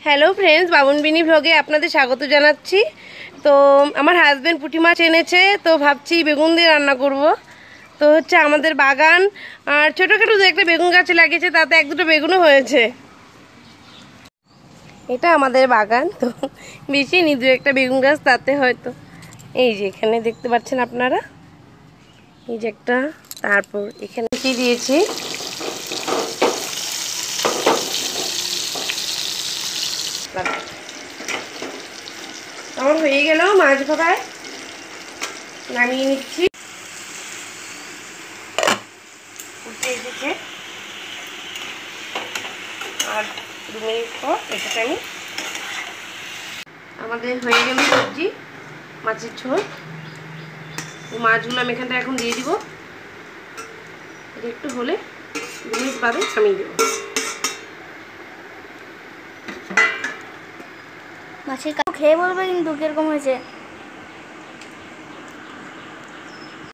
Hello friends, বাবুনবিনি ভ্লগে আপনাদের স্বাগত জানাচ্ছি। তো আমার হাজব্যান্ড পুঁটি মাছ এনেছে, তো ভাবছি বেগুন দিয়ে রান্না করব। তো হচ্ছে আমাদের বাগান আর ছোটোখাটো দু একটা বেগুন গাছ লাগিয়েছে, তাতে এক দুটো বেগুনও হয়েছে। এটা আমাদের বাগান, তো বেশি নি, দু একটা বেগুন গাছ তাতে হয়তো। এই যে এখানে দেখতে পাচ্ছেন আপনারা, এই যে একটা, তারপর এখানে কি দিয়েছি আমার হয়ে গেল মাছ ভাপায় নামিয়ে নিচ্ছি। উঠে এসেছে আর 2 মিনিট পর এটাকে আমি আমাদের হয়ে গেল সবজি মাছের ঝোল। মাছগুলো আমি এখানটা এখন দিয়ে দিব, এটা একটু হলে 2 মিনিট বাদে নামিয়ে দেবো। মাছের খেয়ে বলবে কিন্তু কিরকম হয়েছে।